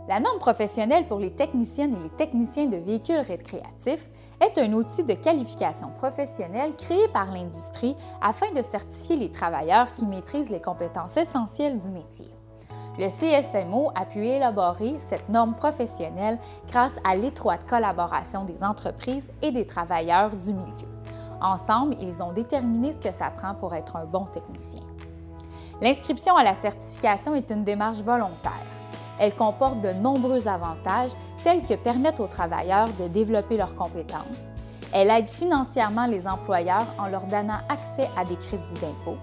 La norme professionnelle pour les techniciennes et les techniciens de véhicules récréatifs est un outil de qualification professionnelle créé par l'industrie afin de certifier les travailleurs qui maîtrisent les compétences essentielles du métier. Le CSMO a pu élaborer cette norme professionnelle grâce à l'étroite collaboration des entreprises et des travailleurs du milieu. Ensemble, ils ont déterminé ce que ça prend pour être un bon technicien. L'inscription à la certification est une démarche volontaire. Elle comporte de nombreux avantages tels que permettre aux travailleurs de développer leurs compétences. Elle aide financièrement les employeurs en leur donnant accès à des crédits d'impôt.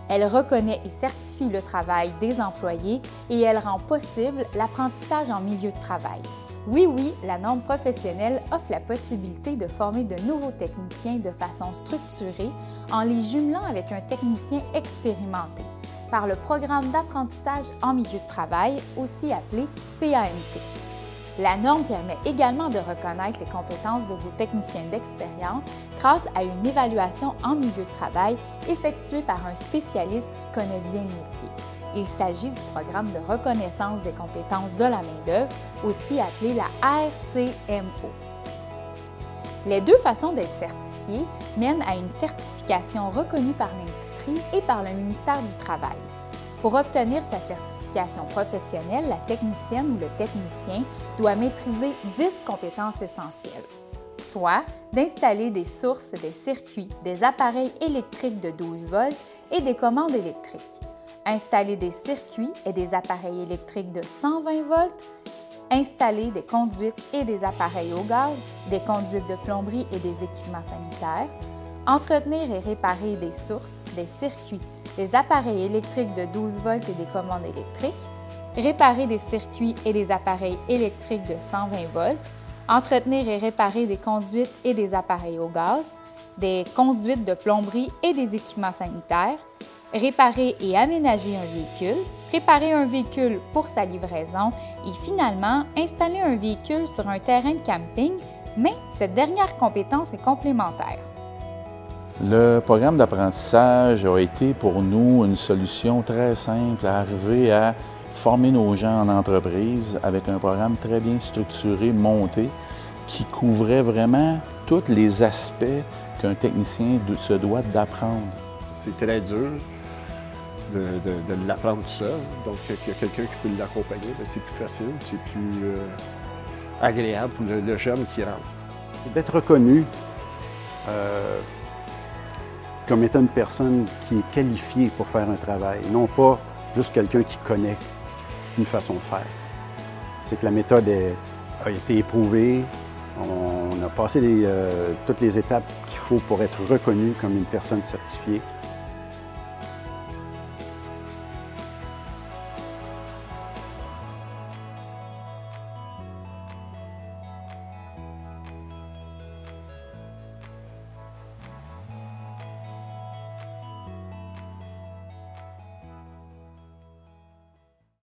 Elle reconnaît et certifie le travail des employés et elle rend possible l'apprentissage en milieu de travail. Oui, la norme professionnelle offre la possibilité de former de nouveaux techniciens de façon structurée en les jumelant avec un technicien expérimenté par le programme d'apprentissage en milieu de travail, aussi appelé PAMT. La norme permet également de reconnaître les compétences de vos techniciens d'expérience grâce à une évaluation en milieu de travail effectuée par un spécialiste qui connaît bien le métier. Il s'agit du programme de reconnaissance des compétences de la main-d'œuvre, aussi appelé la RCMO. Les deux façons d'être certifié mènent à une certification reconnue par l'industrie et par le ministère du Travail. Pour obtenir sa certification professionnelle, la technicienne ou le technicien doit maîtriser 10 compétences essentielles, soit d'installer des sources, des circuits, des appareils électriques de 12 volts et des commandes électriques, installer des circuits et des appareils électriques de 120 volts, installer des conduites et des appareils au gaz, des conduites de plomberie et des équipements sanitaires, entretenir et réparer des sources, des circuits, des appareils électriques de 12 volts et des commandes électriques, réparer des circuits et des appareils électriques de 120 volts, entretenir et réparer des conduites et des appareils au gaz, des conduites de plomberie et des équipements sanitaires, réparer et aménager un véhicule, préparer un véhicule pour sa livraison et finalement installer un véhicule sur un terrain de camping, mais cette dernière compétence est complémentaire. Le programme d'apprentissage a été pour nous une solution très simple à arriver à former nos gens en entreprise avec un programme très bien structuré, monté, qui couvrait vraiment tous les aspects qu'un technicien se doit d'apprendre. C'est très dur de l'apprendre tout seul. Donc, il y a quelqu'un qui peut l'accompagner, c'est plus facile, c'est plus agréable pour le jeune qui rentre. D'être reconnu comme étant une personne qui est qualifiée pour faire un travail, non pas juste quelqu'un qui connaît une façon de faire. C'est que la méthode a été éprouvée, on a passé toutes les étapes qu'il faut pour être reconnu comme une personne certifiée.